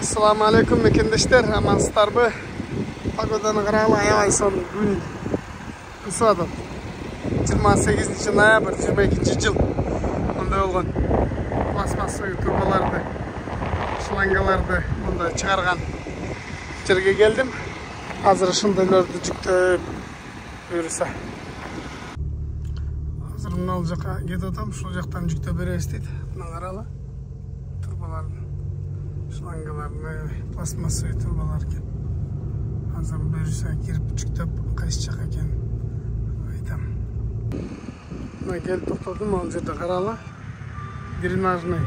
Assalamu alaikum mekendeshler, amansızlarбы? Погоданы карагыла, аябай сон күн ысып атат. 28 ноябрь 22 жыл. Мындай болгон пластмассовый трубаларды, шлангаларды мындай чыгарган жерге келдим. Азыр ушундайларды жүктөп буюрса. Азыр мына жака кетип атам, ушул жактан жүктөп беребиз дейт. Мына карагыла. Трубаларды, шлангаларды, пластмассовый трубалар экен. Азыр буюрса кирип жүктөп кайсы жака экенин айтам. Мына келип токтодум, ал жерде карагыла. Дренажный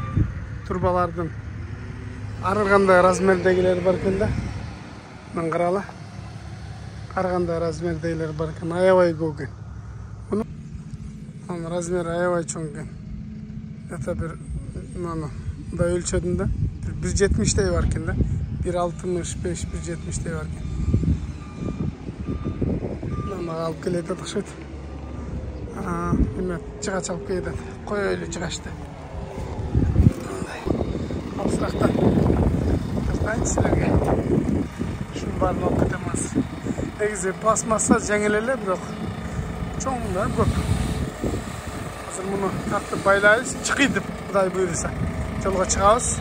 трубалардын ар кандай размердегилери бар экен да. Мына карагыла. Ар кандай размердегилери бар экен, аябай көп экен. Мына размери аябай чоң экен. Это бир мына да өлчөдүм да. 1.70 бар экен да. 1.65, 1.70 бар экен. Мына алып келет окшойт. Эме жыгач алып келет. Койлу жыгачты. Алсырактан тартайын силерге. Шунун баарын алып кетемиз. Негизи пластмасса жеңил эле, бирок чоң да көп. Азыр муну тартып байлайбыз, чыкыйт деп Кудай буйруса. Жолго чыгабыз.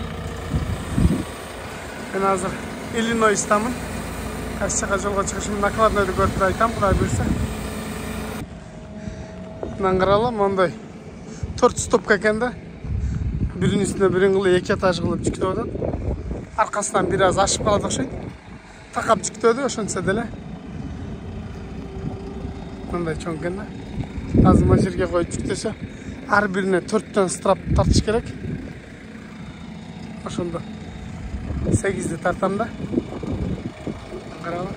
Мен азыр Иллинойстамын. Кайсы жака жолго чыгышымды накладнойду көрүп айтам, Кудай буйруса. Мына карагыла, мондай 4 стопка экен да. Биринин үстүнө бирин кылып 2 этаж кылып жүктөп атат. Аркасынан бир аз ашып калат окшойт. Такап жүктөдү, ошентсе деле. Мындай чоң экен да. Азыр мына жерге коюп жүктөсө, ар бирине 4төн страп тартыш керек. Ошондо 8ди тартам да. Карагыла.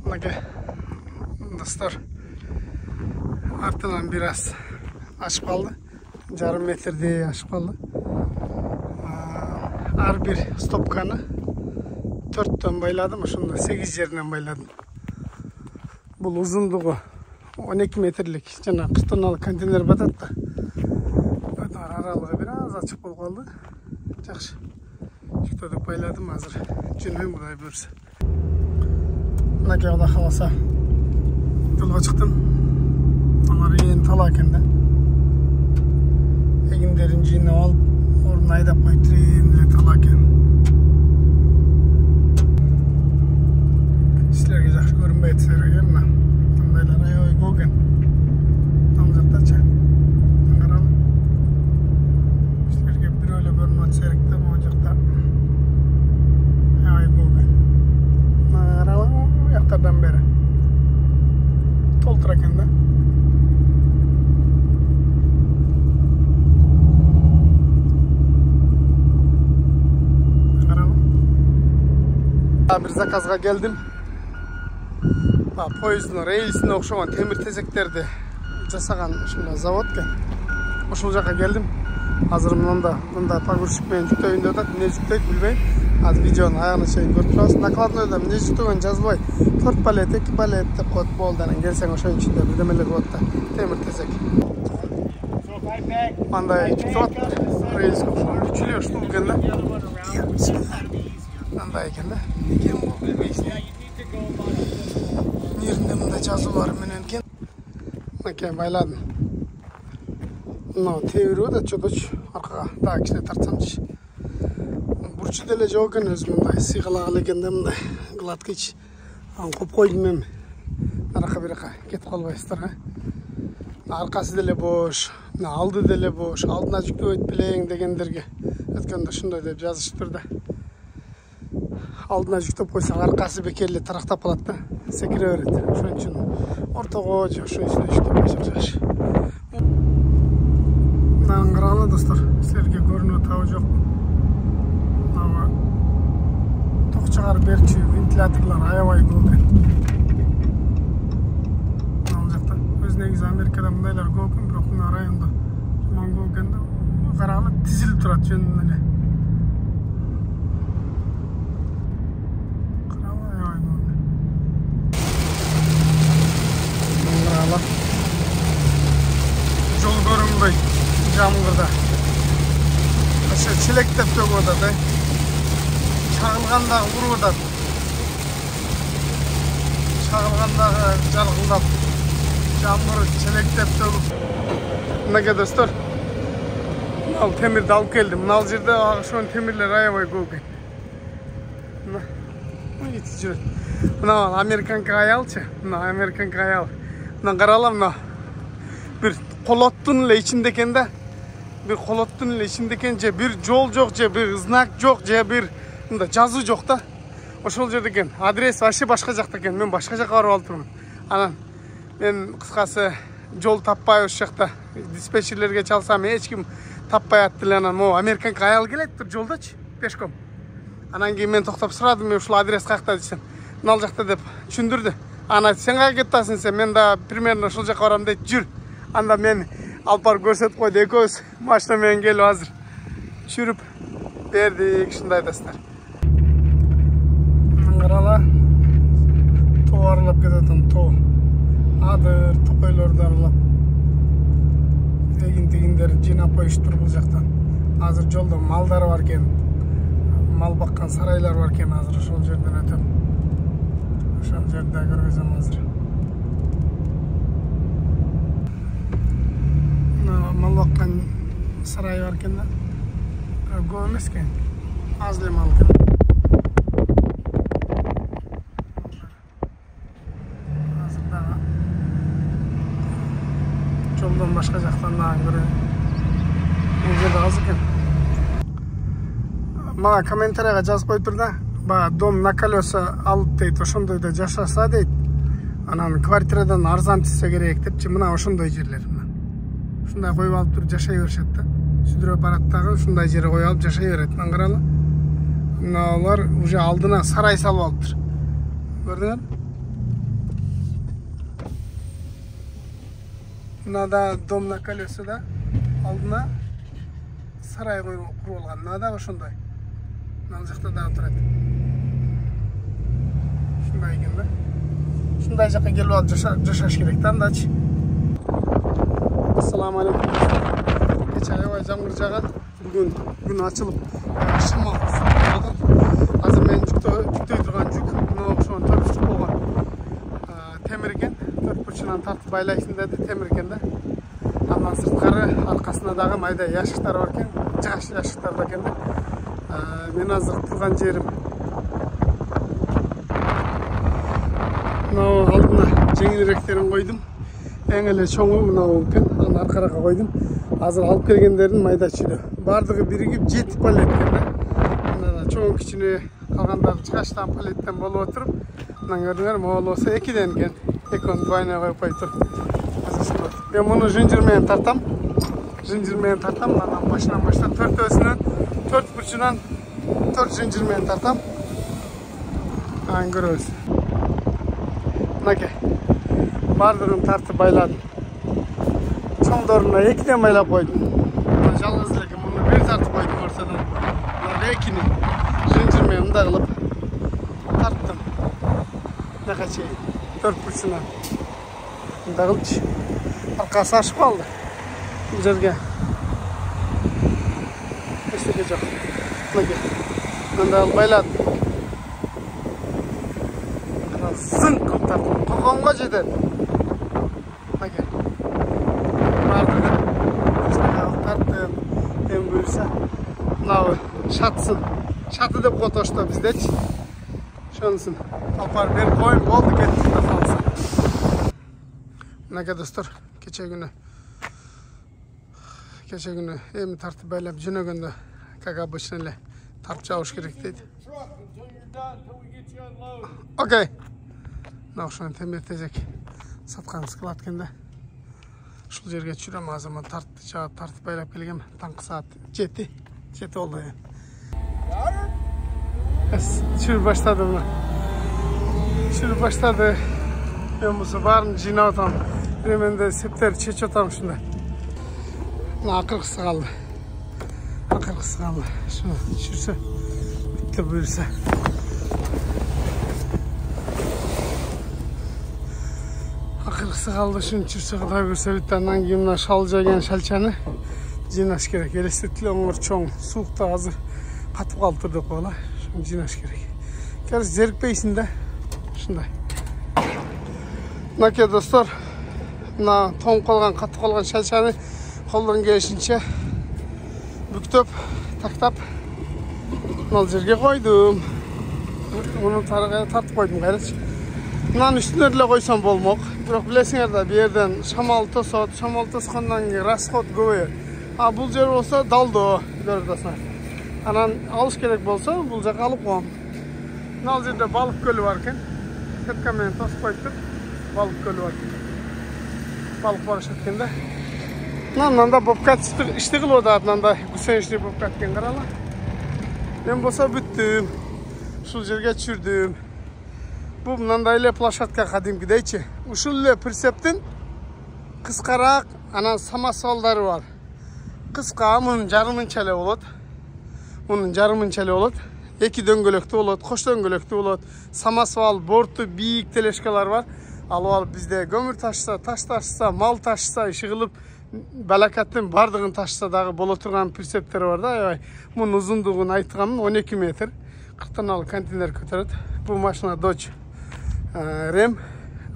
Мына достор, артынан бир аз ашып калды. Жарым метрдей ашып калды. Ар бир стопканы 4төн байладым, ошондо 8 жеринен байладым. Бул узундугу 12 метрлик жана 40 тонналык контейнер батат да. Аралыгы бир аз ачык болуп калды. Жакшы. Жүктөдүк байладым, азыр жөнөйм Кудай буйруса. Мынакей Кудай кааласа жолго чыктым. Алар ээн тала экен да. Эгиндерин жыйнап алып, ордуна айдап коюп тирен эле тала экен. Силерге жакшы көрүнбөйт силерге, мындайлар аябай көп экен. Ал жактачы. Карагыла. Силерге бирөө эле көрүнүп атса керек да, могу жакта аябай көп экен. Карагыла, жактардан бери толтура экен да. Бир заказга келдим. Поезддин рейсине окшогон темир тезектерди жасаган ушундай завод экен. Ошол жака келдим. Азыр мында погрузчик менен жүктөйүн деп атат. Эмне жүктөйт билбейм. Азыр видеонун аягына чейин көрүп турабыз. Накладнойдо эмне жүктөгөнүн жазбай, 4 палет, 2 палет деп коет. Болду, анан келсең ошонун ичинде бирдемелер болот да. Темир тезек. Мындай жүктөп атат. Рейс күчүлүү ушул экен да. Мындай экен да. Экен бул билбейсиң. Жеринде мындай жазуулар менен экен. Мынакей байладым. Мына тебирип атат чодоч аркага. Дагы кичине тартсамчы. Бурчу деле жок экен, өзү мындай сыйгалагыл экен да, мындай гладкич. Аны коюп койдум эми. Аракка биракка кетип калбайсыздар, Аркасы деле бош, алды деле бош. Алдына жүктөбөйт билең дегендерге өткөндө ушундай деп жазышыптыр да. Алдына жүктөп койсоң аркасы бекерли тарактап калат да, секире берет. Ошон үчүн ортого же ошон үчүн жүктөп койсоң жакшы. Мынаны карагыла достор, силерге көрүнүп атабы жокпу? Мына ток чыгарып берчү вентиляторлор аябай көп экен. Ал жакта өз негизи Америкада мындайлар көп экен, бирок мына райондо жаман көп экен да. Карагыла, тизилип турат жөнүнөн эле. Жол көрүнбөйт. жамгырда. Aşağı çelektep tөгүп атат, Çağılgandагы уруп атат. Çağılgandагы жалгылдап, жамгыр çelektep tөгүп. Мынакей достор, мынау темирди алып келдим. Мына жерде ошон темирлер аябай көп экен. Мына американка аялчы, мына американка аял. Мына карала, мына бир колоттун эле ичинде экен да. Bir kolottun ile içindeken bir yol yok, bir znak yok, bir жазуу жоқ та. Ошол жерде экен. Адрес вообще башка жакта экен. Мен башка жакка барып алып турмун. Анан мен кыскасы жол таппай ошол жакта диспетчерлерге чалсам эч ким таппай атты эле. Анан могу американка аял келет тур жолдочу, пешком. Анан кийин мен токтоп сурадым, мен ушул адрес каякта десем. Мына жакта деп түшүндүрдү. Анан сен каяка кетип атасың десем, мен да примерно ушул жака барам дейт. Жүр. Анда мен алып барып көрсөтүп койду, экөөбүз машина менен келип азыр жүрүп бердик, ушундай достор. Карала, тоо аралап кетатам, тоо. Адыр, токойлорду аралап. Эгин-тигиндер жыйнап коюштур бул жактан. Азыр жолдо малдар бар экен. Мал баккан сарайлар бар экен, азыр ошол жерден өтөм. Ошол жерде көргөзөм азыр. Мал баккан сарай бар экен да. Көп эмес экен. Аз эле мал экен. Азыр дагы жолдон башка жактан дагы көрөм. Бул жерде аз экен. Мага комментарийга жазып коюптур да. Бага дом на колеса алып дейт, ошондойдо жашаса дейт. Анан квартирадан арзан түшсө керек депчи, мына ошондой жерлер. Ушундай коюп алып туруп жашай беришет да. Сүдүрөп барат дагы ушундай жерге коюп алып жашай берет. Мына каралы. Мына алар уже алдына сарай салып алыптыр. Көрдүңөр? Мына да дом на колеса да. Алдына сарай куруп алган. Мына да ошондой. Мына жакта дагы турат. Ушундай экен да. Ушундай жакка келип алып жашаш керек да андачы. Assalamu alaikum. Kecha aябай жамгыр жагат. Бүгүн күн ачылып, шамал соғады. Азыр мен жүктөй турган жүк мына ошон 4 жүк болгон. Темир экен, 4 бурчунан тартып байлайсың деди, темир экен да. Андан сырткары аркасында дагы майда яшыктар бар экен, жаш яшыктар бар экен да. Мен азыр турган жерим мына алдына жеңилиректерин койдум. Эң эле чоңу мынау экен, аны аркаракка койдум. Азыр алып келгендердин майда чүлө. Бардыгы биригип 7 палет экен да. Мына чоң кичине калгандары чыгаштан палеттен болуп отуруп, мына көрдүңөр, могу болсо 2ден экен. Экөөнү двойной коюп коюптур. Мен муну жинжир менен тартам. Анан башынан баштап 4 бурчунан 4 жинжир менен тартам. Анан көрөбүз. Мынакей. Бардыгын тартып байладым. Чоңдоруна 2ден байлап койдум. Жалгыз эле муну бир тартып койдум ортодон. Мына 2ни жинжир менен мындай кылып тарттым. Мынакей 4 бурчунан. Мындай кылчы. Аркасы ашып калды. Бул жерге эчтеке жок. Мынакей. Мындай кылып байладым. Анан зынк кылып тарттым. Коконго жетет. Мынакей. Бардыгы тарттым. Эми буюрса мынау шатсын. Шаты деп коет ошто биздечи. Ошонусун алып барып берип коюм, болду, кетти калса. Мынакей достор, кече күнү эми тартып байлап жөнөгөндө, как обычно эле тартып жабыш керек дейт. Окей. Мына ошон темир тезек саткан склад экен да. Ушул жерге чүрөм, азыр мен тартып байлап келгем. Таңкы саат 7 болду. Чүрүп баштады мына. Мен мусу баарын жыйнап атам. Менде септерди чечип атам ушундай. Мына акыркысы калды. Шуну чүрсө бүтүп буюрса. Акыркысы калды, шуну чүрсө Кудай буюрса бүт. Андан кийин мына шал жайган шалчаны жинаш керек. Елестетілі оңыр чоң суықта азыр қатып қалып тұрды қола. Шunu жинаш керек. Қазір зерікпейсің да. Шындай. Мынакей достар, мына тоңып қалған, қатып қалған шаншаны қолдан келишинче бүктөп, тактап мына жерге қойдым. Оны тартып қойдым қайрат. Мынаның үстіне деле койсом болмок. Бирок билесиңер да, бу жерден шамал тосот, шамал тоскондон кийин расход көбөйөт. А бул жер болсо далдоо, көрүп атасыңар. Анан алыш керек болсо, бул жака алып коем. Мына жерде балык көлү бар экен. Сетка менен тосуп коюптур. Балык көлү бар экен. Балык барышат экен да. Мынанда бобкат ишти кылып атат, мынандай гусеничный бобкат экен, карала. Мен болсо бүттүм. Ушул жерге түшүрдүм. Бу мындай эле площадка кадимкидейчи. Ушул эле прицептин кыскараак анан самосвалдары бар. Кыска, мунун жарымынча эле болот. Мунун жарымынча эле болот. Эки дөңгөлөктүү болот, кош дөңгөлөктүү болот. Самосвал, борту бийик тележкалар бар. Алып бизде көмүр ташса, таш ташса, мал ташса, иши кылып балакаттын бардыгын ташса дагы боло турган прицептер бар да. Аябай. Мунун узундугун айтканмын 12 метр. 40 тонналы контейнер көтөрөт. Бул машина Dodge Ram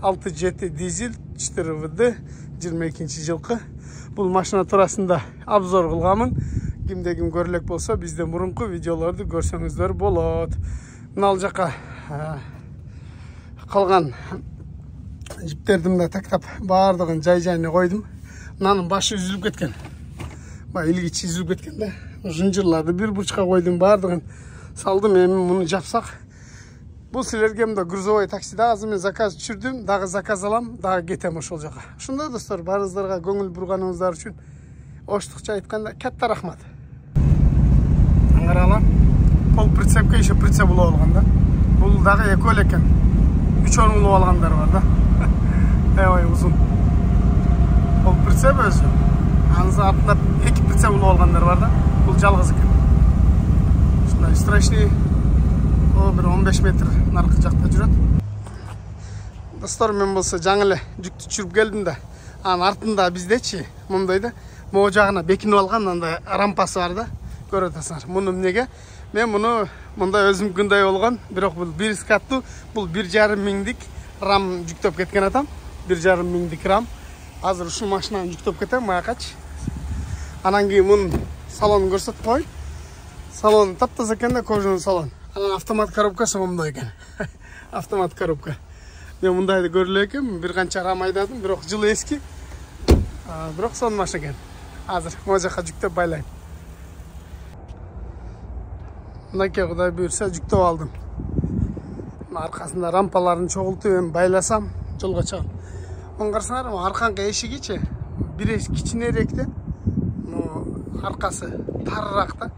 6.7 дизель 4 ВД 22 жылкы. Бул машина туурасында обзор кылганмын. Кимде ким көрөлөк болсо, бизден мурунку видеолорду көрсөңүздөр болот. Мына жака калган жиптерди мында тактап баардыгын жай-жайына койдум. Мынанын башы үзүлүп кеткен. Бай илгичи үзүлүп кеткен да. Жынжырларды бир бурчка койдум, баардыгын салдым. Эми муну жапсак, бул силерге мында грузовой таксида азыр мен заказ түшүрдүм, дагы заказ алам, дагы кетем ошол жака. Ушундай достор, баарыңыздарга көңүл бурганыңыздар үчүн оштукча айтканда катта рахмат. Аңгарала, пол прицепке еще прицеп улап алган да. Бул дагы экөө эле экен. 3 он улап алгандар бар да. Аябай узун. Пол прицеп өзү. Анысы артында 2 прицеп улап алгандар бар да. Бул жалгыз экен. Ушундай страшный bir 15 метр наркы жакта жүрөт. Достор, мен болсо жаңы эле жүктү түшүрүп келдим да. Анын артында биздечи мындай да, могу жагына бекинип алган андай рампасы бар да. Көрүп атасыңар. Муну эмнеге? Мен муну мындай өзүмкүндөй болгон, бирок бул 1 скаттуу, бул 1,5 миңдик рам жүктөп кеткен атам. 1,5 миңдик рам. Азыр ушул машинаны жүктөп кетем, маякач. Анан кийин мунун салонун көрсөтүп коюн. Салон таптаза экен да, кожаный салон. Анан автомат коробкасы мындай экен. Автомат коробка. Мен мындайды көрүлө экен, бир канча рам айдадым, бирок жылы эски. Бирок сонун машина экен. Азыр могу жака жүктөп байлайм. Мынакей Кудай буйрса жүктөп алдым. Аркасында рампаларын чогултуп эми байласам, жолго чыгам. Оң карасаңар, арканкы эшигичи бир кичинерээк да. Аркасы тарыраак да.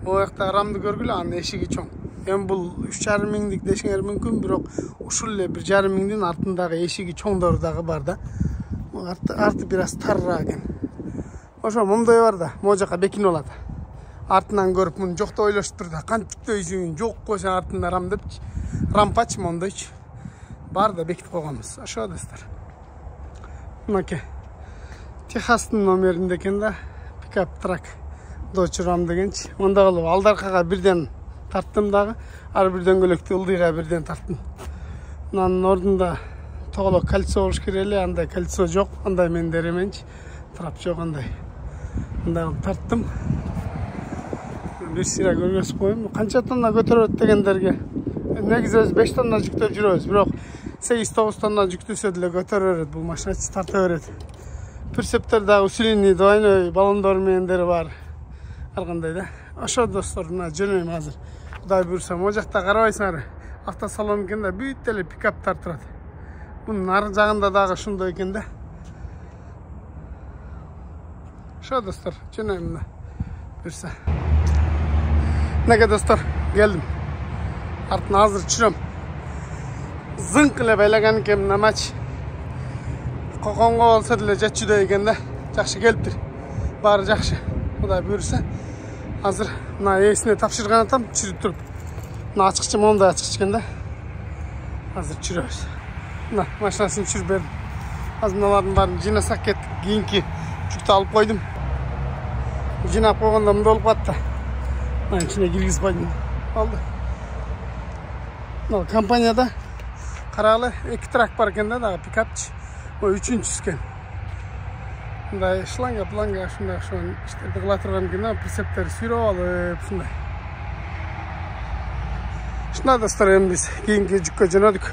О жакта рамды көргүлө, анын эшиги чоң. Эми бул 3,5 миңдик дешиңер мүмкүн, бирок ушул эле 1,5 миңдин артындагы эшиги чоңдору дагы бар да. Арты бир аз тарыраак экен. Ошо мындай бар да, могу жака бекинип алат. Артынан көрүп муну жок деп ойлошуптур да, кантиптейсиң, жок койсоң артында рам деп, рампач мондойчу. Бар да бекитип койгонбуз. Ошо достор. Мынакей. Техастын номеринде экен да, пикап трак. Dodge Ram дегенчи. Онда кылып алдаркага бирден тарттым дагы, ар бир дөңгөлөктү ылдыйга бирден тарттым. Мынанын ордунда тоголок кольцо болуш керек эле, андай кольцо жок, андай мен деременчи. Трап жок андай. Мындай кылып тарттым. Бир сыйра көргөзүп коеюн. Канча тонна көтөрөт дегендерге. Негизи өз 5 тонна жүктөп жүрөбүз, бирок 8-9 тонна жүктөсө деле көтөрө берет, бул машина тарта берет. Прицептер дагы усиленный двойной баллондор мендери бар. Ар кандай да. Ошо достор, мына жөнөйм азыр. Кудай буйрса, могу жакта карабайсыңар. Автосалон экен да, бүт эле пикаптар турат. Бунун ар жагында дагы ушундай экен да. Ошо достор, жөнөйм мына. Буйрса. Мынакей достор, келдим. Артын азыр түшүрөм. Зыңк эле байлаган экен намач. Коконго болсо деле жетчүдөй экен да. Жакшы келиптир. Баары жакшы. Кудай буйрса. Азыр мына ээсине тапшырган атам, түшүрүп туруп. Мына ачкычы мондай ачкыч экен да. Азыр түшүрөбүз. Мына машинасын түшүрүп бердим. Азыр мыналардын баарын жыйнасак кеттик. Кийинки жүктү алып койдум. жинап қойғанда мындай болып қатты. Мына ішіне кіргізіп қойдым. Болды. Мынау компанияда қарағылы 2 трак бар екен да, пикапчы. Ой, 3-ші екен. Мындай шланга, планга, шундай іштерді қыла тұрған екен, прицептер сүйреп алып, шундай. Шынада достар, біз кейінгі жүкке жөнедік.